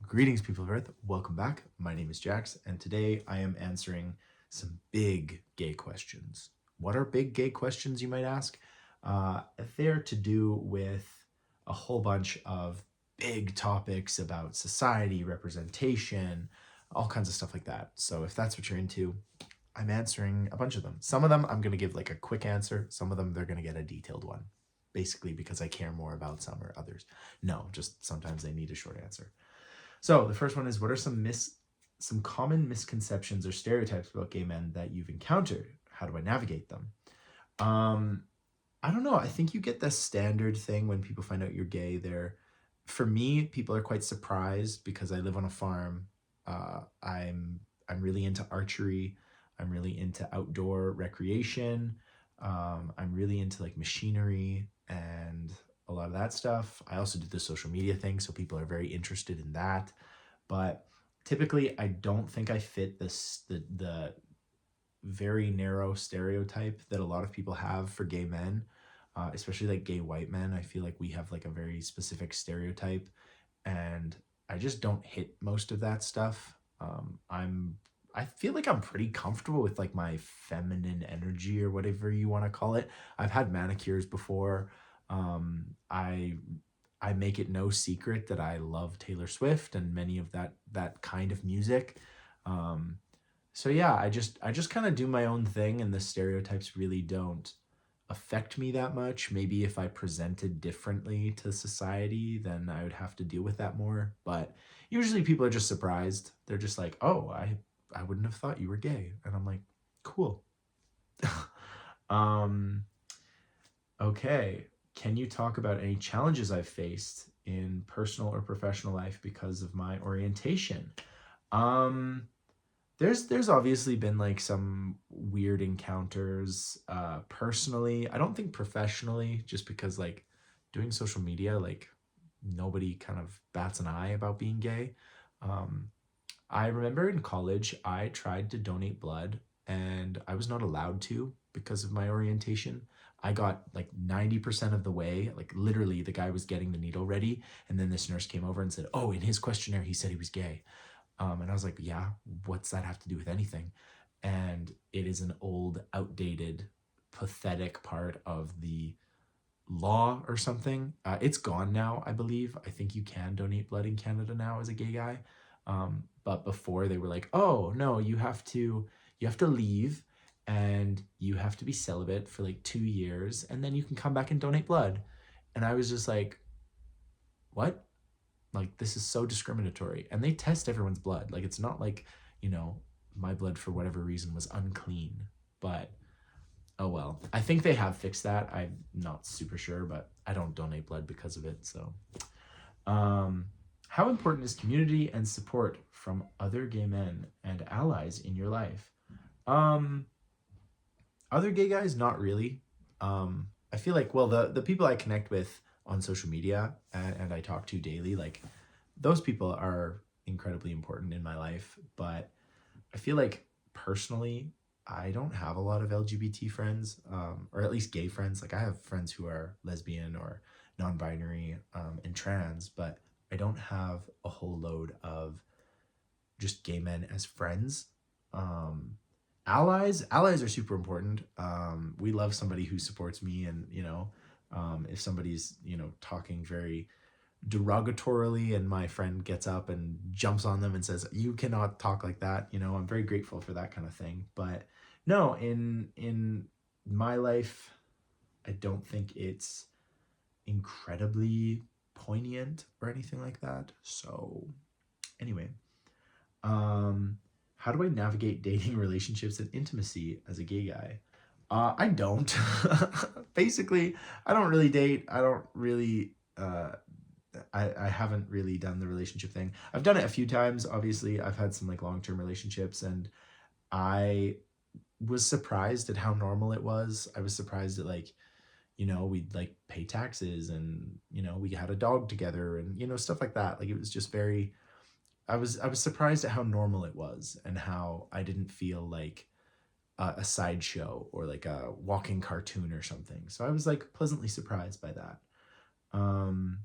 Greetings, people of Earth. Welcome back. My name is Jax, and today I am answering some big gay questions. What are big gay questions, you might ask? They're to do with a whole bunch of big topics about society, representation, all kinds of stuff like that. So if that's what you're into, I'm answering a bunch of them. Some of them I'm going to give like a quick answer. Some of them they're going to get a detailed one, basically because I care more about some or others. No, just sometimes they need a short answer. So the first one is, what are some common misconceptions or stereotypes about gay men that you've encountered? How do I navigate them? Um, I don't know. I think you get the standard thing when people find out you're gay. For me, people are quite surprised because I live on a farm. I'm really into archery. I'm really into outdoor recreation. I'm really into like machinery and a lot of that stuff. I also do the social media thing, so people are very interested in that. But typically, I don't think I fit the very narrow stereotype that a lot of people have for gay men, especially like gay white men. I feel like we have like a very specific stereotype, and I just don't hit most of that stuff. I feel like I'm pretty comfortable with like my feminine energy or whatever you want to call it. I've had manicures before. I make it no secret that I love Taylor Swift and many of that kind of music. Um, so yeah, I just kind of do my own thing, and the stereotypes really don't affect me that much. Maybe if I presented differently to society, then I would have to deal with that more. But usually people are just surprised. They're just like, "Oh, I wouldn't have thought you were gay." And I'm like, "Cool." um okay. Can you talk about any challenges I've faced in personal or professional life because of my orientation? Um there's obviously been like some weird encounters personally. I don't think professionally, just because like doing social media, like nobody kind of bats an eye about being gay. Um I remember in college I tried to donate blood and I was not allowed to because of my orientation. I got like 90% of the way, like literally the guy was getting the needle ready, and then this nurse came over and said, "Oh, in his questionnaire he said he was gay." And I was like, "Yeah, what's that have to do with anything?" And it is an old, outdated, pathetic part of the law or something. It's gone now, I believe. I think you can donate blood in Canada now as a gay guy. But before they were like, "Oh no, you have to leave, and you have to be celibate for like 2 years, and then you can come back and donate blood." And I was just like, "What?" Like, this is so discriminatory. And they test everyone's blood. Like, it's not like, you know, my blood for whatever reason was unclean. But oh well. I think they have fixed that. I'm not super sure, but I don't donate blood because of it. So um how important is community and support from other gay men and allies in your life? Um Other gay guys, not really. I feel like, well, the people I connect with on social media and I talk to daily, like those people are incredibly important in my life. But I feel like personally, I don't have a lot of LGBT friends, or at least gay friends. Like I have friends who are lesbian or non-binary, and trans, but I don't have a whole load of just gay men as friends. Um, allies are super important. We love somebody who supports me, and if somebody's talking very derogatorily and my friend gets up and jumps on them and says, "You cannot talk like that," I'm very grateful for that kind of thing. But no, in my life, I don't think it's incredibly poignant or anything like that. So anyway, um how do I navigate dating, relationships, and intimacy as a gay guy? I don't. Basically, I don't really date. I don't really I haven't really done the relationship thing. I've done it a few times. Obviously, I've had some like long-term relationships, and I was surprised at how normal it was. I was surprised at like, we'd like pay taxes, and we had a dog together, and stuff like that. Like it was just very I was surprised at how normal it was, and how I didn't feel like a sideshow or like a walking cartoon or something. So I was like pleasantly surprised by that. Um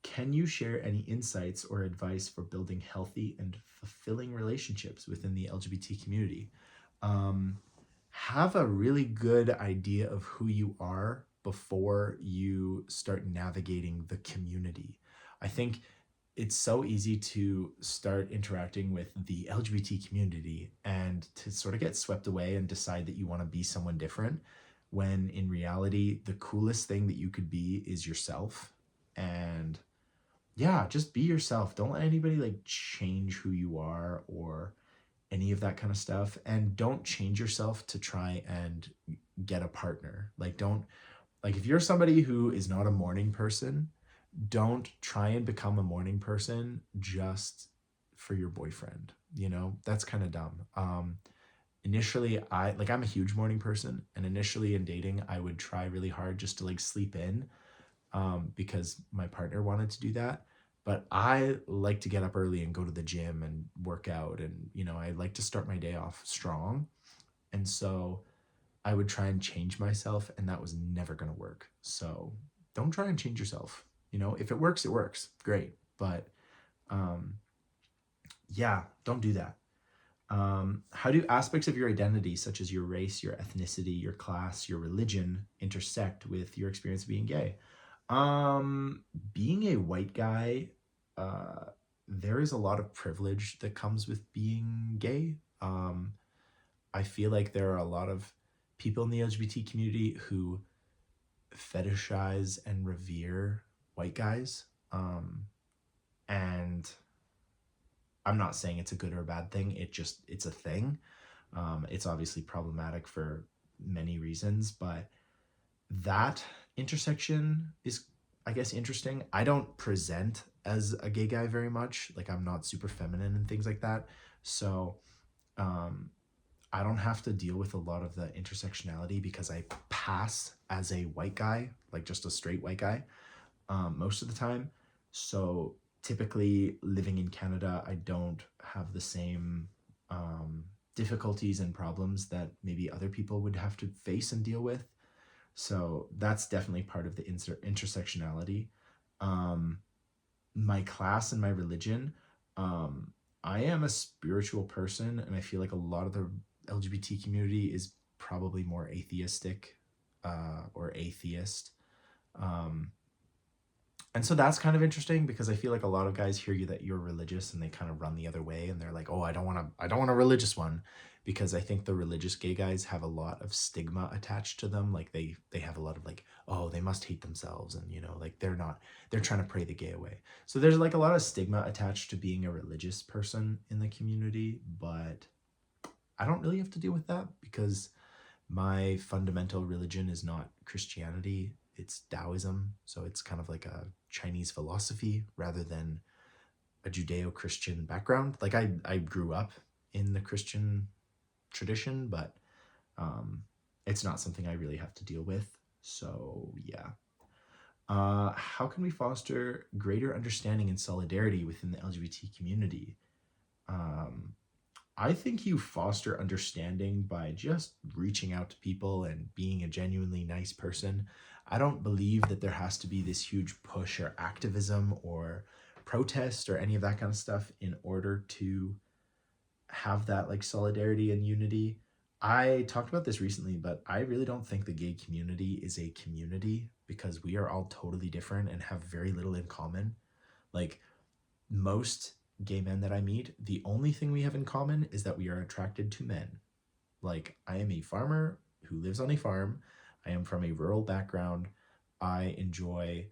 Can you share any insights or advice for building healthy and fulfilling relationships within the LGBT community? Um, have a really good idea of who you are before you start navigating the community. I think it's so easy to start interacting with the LGBT community and to sort of get swept away and decide that you want to be someone different, when in reality, the coolest thing that you could be is yourself. And yeah, just be yourself. Don't let anybody like change who you are or any of that kind of stuff. And don't change yourself to try and get a partner. Like, don't, like, if you're somebody who is not a morning person, don't try and become a morning person just for your boyfriend. You know, that's kind of dumb. Initially, I'm a huge morning person. And initially in dating, I would try really hard just to like sleep in, because my partner wanted to do that. But I like to get up early and go to the gym and work out. And, you know, I like to start my day off strong. And so I would try and change myself, and that was never going to work. So don't try and change yourself. You know, if it works, it works. Great. But um, yeah, don't do that. How do aspects of your identity, such as your race, your ethnicity, your class, your religion, intersect with your experience of being gay? Um, Being a white guy, uh, there is a lot of privilege that comes with being gay. I feel like there are a lot of people in the LGBT community who fetishize and revere white guys. And I'm not saying it's a good or a bad thing. It's a thing. It's obviously problematic for many reasons, but that intersection is, I guess, interesting. I don't present as a gay guy very much. Like, I'm not super feminine and things like that. So, um, I don't have to deal with a lot of the intersectionality because I pass as a white guy, like just a straight white guy, most of the time. So typically living in Canada, I don't have the same difficulties and problems that maybe other people would have to face and deal with. So that's definitely part of the intersectionality. Um, my class and my religion, um, I am a spiritual person, and I feel like a lot of the LGBT community is probably more atheistic, or atheist. Um, and so that's kind of interesting because I feel like a lot of guys hear you that you're religious and they kind of run the other way and they're like, "Oh, I don't want a religious one," because I think the religious gay guys have a lot of stigma attached to them. Like they have a lot of like, "Oh, they must hate themselves," and you know, like they're trying to pray the gay away. So there's like a lot of stigma attached to being a religious person in the community, but I don't really have to deal with that because my fundamental religion is not Christianity, it's Taoism. So it's kind of like a Chinese philosophy rather than a Judeo Christian background. Like I grew up in the Christian tradition, but um, it's not something I really have to deal with. So yeah. How can we foster greater understanding and solidarity within the LGBT community? Um, I think you foster understanding by just reaching out to people and being a genuinely nice person. I don't believe that there has to be this huge push or activism or protest or any of that kind of stuff in order to have that like solidarity and unity. I talked about this recently, but I really don't think the gay community is a community because we are all totally different and have very little in common. Like, most gay men that I meet, the only thing we have in common is that we are attracted to men. Like, I am a farmer who lives on a farm. I am from a rural background. I enjoy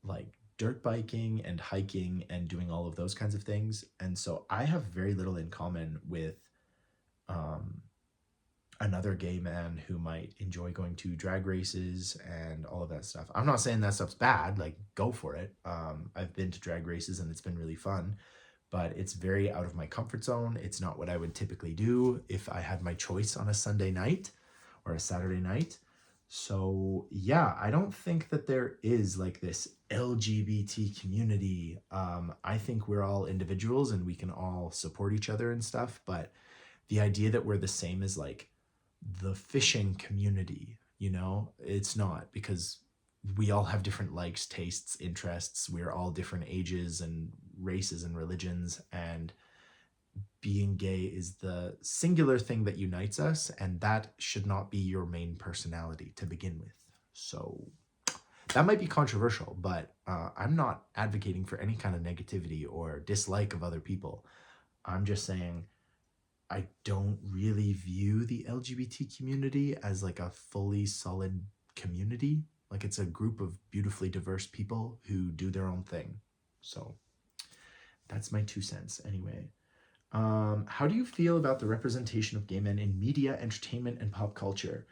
like dirt biking and hiking and doing all of those kinds of things. And so I have very little in common with um, another gay man who might enjoy going to drag races and all of that stuff. I'm not saying that stuff's bad, like go for it. I've been to drag races and it's been really fun, but it's very out of my comfort zone. It's not what I would typically do if I had my choice on a Sunday night or a Saturday night. So yeah, I don't think that there is like this LGBT community. I think we're all individuals and we can all support each other and stuff, but the idea that we're the same as like the fishing community, you know, it's not, because we all have different likes, tastes, interests. We're all different ages and races and religions, and being gay is the singular thing that unites us, and that should not be your main personality to begin with. So that might be controversial, but I'm not advocating for any kind of negativity or dislike of other people. I'm just saying I don't really view the LGBT community as like a fully solid community. Like, it's a group of beautifully diverse people who do their own thing. So that's my 2 cents anyway. How do you feel about the representation of gay men in media, entertainment, and pop culture?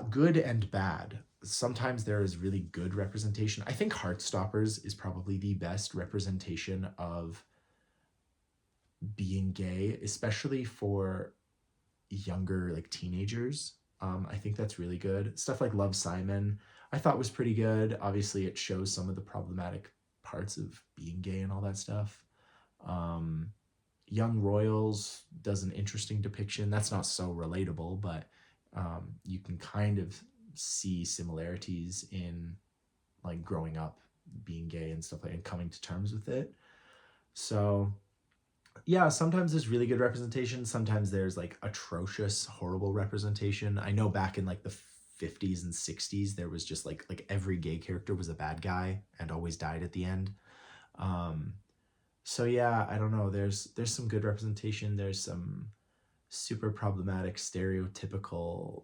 Good and bad. Sometimes there is really good representation. I think Heartstoppers is probably the best representation of being gay, especially for younger, like teenagers. I think that's really good. Stuff like Love, Simon, I thought was pretty good. Obviously, it shows some of the problematic parts of being gay and all that stuff. Um, Young Royals does an interesting depiction. That's not so relatable, but you can kind of see similarities in like growing up, being gay and stuff like, and coming to terms with it. So yeah, sometimes there's really good representation. Sometimes there's like atrocious, horrible representation. I know back in like the 50s and 60s, there was just like every gay character was a bad guy and always died at the end. Um, so yeah, I don't know. There's some good representation. There's some super problematic, stereotypical,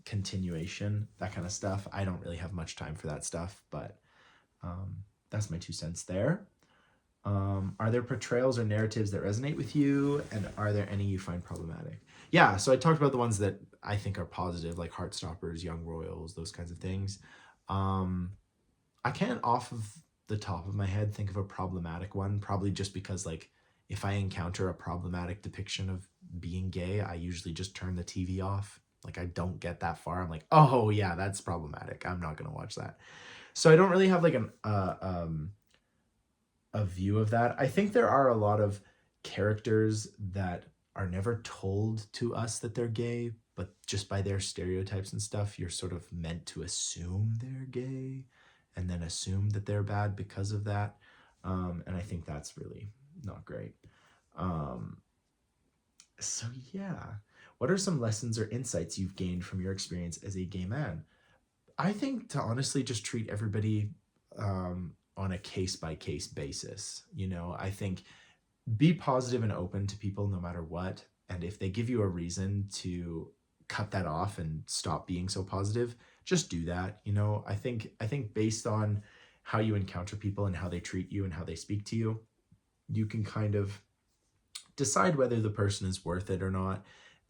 continuation, that kind of stuff. I don't really have much time for that stuff, but um, that's my 2 cents there. Are there portrayals or narratives that resonate with you, and are there any you find problematic? Yeah, so I talked about the ones that I think are positive, like Heartstoppers, Young Royals, those kinds of things. Um, I can't off of the top of my head think of a problematic one, probably just because like if I encounter a problematic depiction of being gay, I usually just turn the TV off. Like, I don't get that far. I'm like, oh yeah, that's problematic. I'm not gonna watch that. So I don't really have like a view of that. I think there are a lot of characters that are never told to us that they're gay, but just by their stereotypes and stuff, you're sort of meant to assume they're gay and then assume that they're bad because of that. And I think that's really not great. Um, so, yeah. What are some lessons or insights you've gained from your experience as a gay man? I think to honestly just treat everybody on a case by case basis. I think be positive and open to people no matter what. And if they give you a reason to cut that off and stop being so positive, just do that. I think based on how you encounter people and how they treat you and how they speak to you, you can kind of decide whether the person is worth it or not.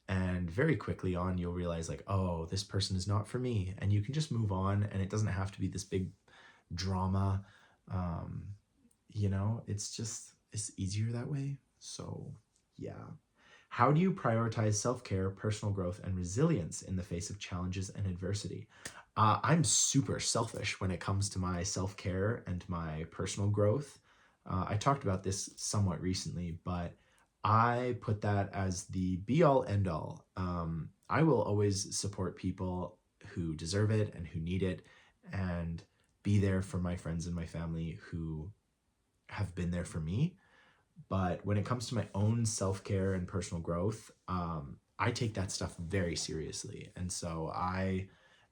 And very quickly on, you'll realize like, oh, this person is not for me, and you can just move on, and it doesn't have to be this big drama. um it's easier that way. So yeah. How do you prioritize self-care, personal growth, and resilience in the face of challenges and adversity? I'm super selfish when it comes to my self-care and my personal growth. I talked about this somewhat recently, but I put that as the be all end all. I will always support people who deserve it and who need it, and be there for my friends and my family who have been there for me. But when it comes to my own self care and personal growth, I take that stuff very seriously. And so I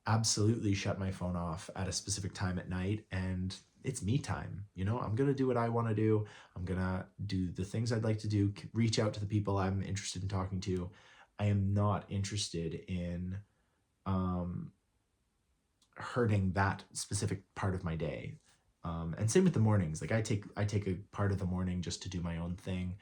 absolutely shut my phone off at a specific time at night, and it's me time. I'm going to do what I want to do. I'm going to do the things I'd like to do, reach out to the people I'm interested in talking to. I am not interested in um, hurting that specific part of my day. And same with the mornings. Like, I take a part of the morning just to do my own thing,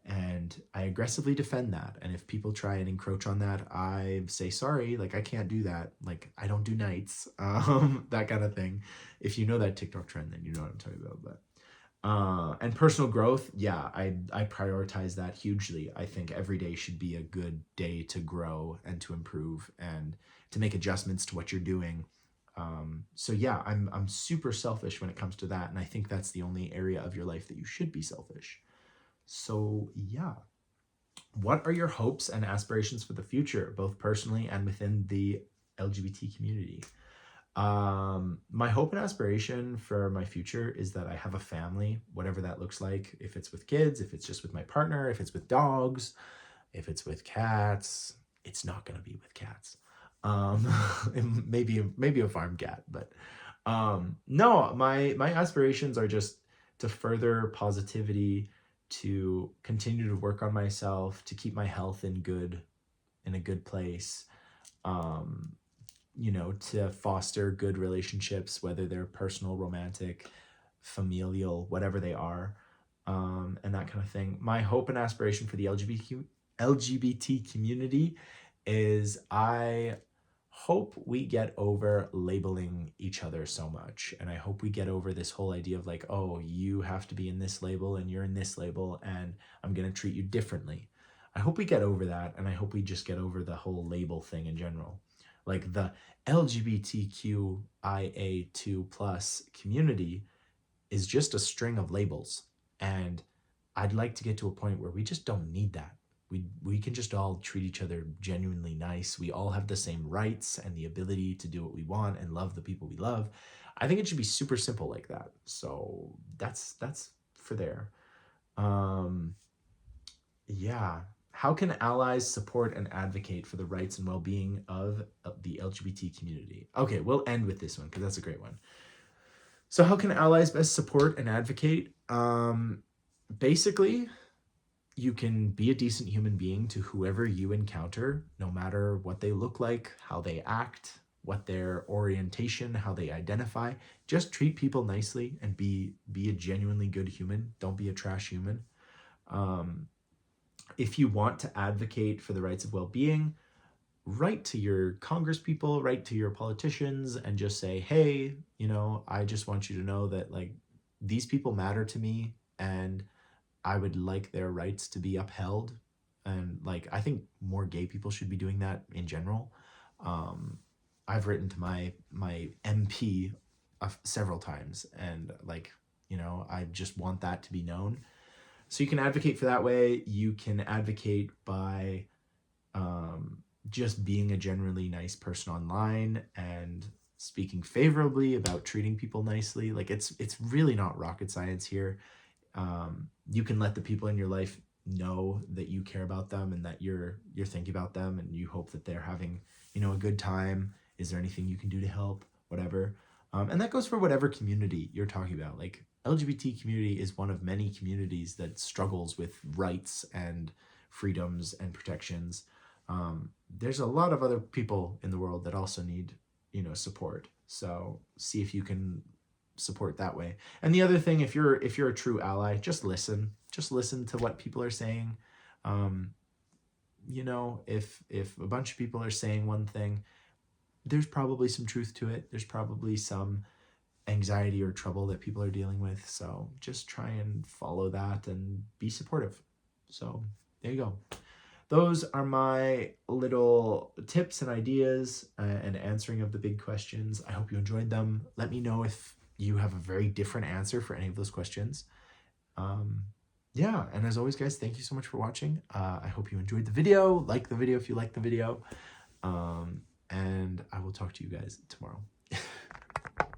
and I aggressively defend that. And if people try and encroach on that, I say sorry. Like, I can't do that. Like, I don't do nights. That kind of thing. If you know that TikTok trend, then you know what I'm talking about. But and personal growth, yeah, I prioritize that hugely. I think every day should be a good day to grow and to improve and to make adjustments to what you're doing. So yeah, I'm super selfish when it comes to that, and I think that's the only area of your life that you should be selfish. So yeah, what are your hopes and aspirations for the future, both personally and within the LGBT community? My hope and aspiration for my future is that I have a family, whatever that looks like. If it's with kids, if it's just with my partner, if it's with dogs, if it's with cats, it's not gonna be with cats. Um, maybe a farm cat, but no, my aspirations are just to further positivity, to continue to work on myself, to keep my health in a good place. Um, to foster good relationships, whether they're personal, romantic, familial, whatever they are, and that kind of thing. My hope and aspiration for the LGBT community is I hope we get over labeling each other so much. And I hope we get over this whole idea of like, oh, you have to be in this label and you're in this label and I'm going to treat you differently. I hope we get over that. And I hope we just get over the whole label thing in general. Like the LGBTQIA2 plus community is just a string of labels. And I'd like to get to a point where we just don't need that. We can just all treat each other genuinely nice. We all have the same rights and the ability to do what we want and love the people we love. I think it should be super simple like that. So that's for there. Um, yeah. How can allies support and advocate for the rights and well-being of the LGBT community? Okay, we'll end with this one because that's a great one. So how can allies best support and advocate? Basically, you can be a decent human being to whoever you encounter, no matter what they look like, how they act, what their orientation, how they identify. Just treat people nicely and be a genuinely good human. Don't be a trash human. Um, if you want to advocate for the rights of well-being, write to your congresspeople, write to your politicians, and just say, hey, I just want you to know that like these people matter to me, and I would like their rights to be upheld. And like I think more gay people should be doing that in general. Um, I've written to my MP several times, and like I just want that to be known. So you can advocate for that way. You can advocate by um, just being a generally nice person online and speaking favorably about treating people nicely. Like it's really not rocket science here. You can let the people in your life know that you care about them and that you're thinking about them and you hope that they're having a good time. Is there anything you can do to help? Whatever. And that goes for whatever community you're talking about. Like LGBT community is one of many communities that struggles with rights and freedoms and protections. There's a lot of other people in the world that also need support. So see if you can support that way. And the other thing, if you're a true ally, just listen. Just listen to what people are saying. Um, if a bunch of people are saying one thing, there's probably some truth to it. There's probably some anxiety or trouble that people are dealing with. So just try and follow that and be supportive. So there you go. Those are my little tips and ideas and answering of the big questions. I hope you enjoyed them. Let me know if you have a very different answer for any of those questions. Yeah, and as always, guys, thank you so much for watching. I hope you enjoyed the video. Like the video if you like the video. And I will talk to you guys tomorrow.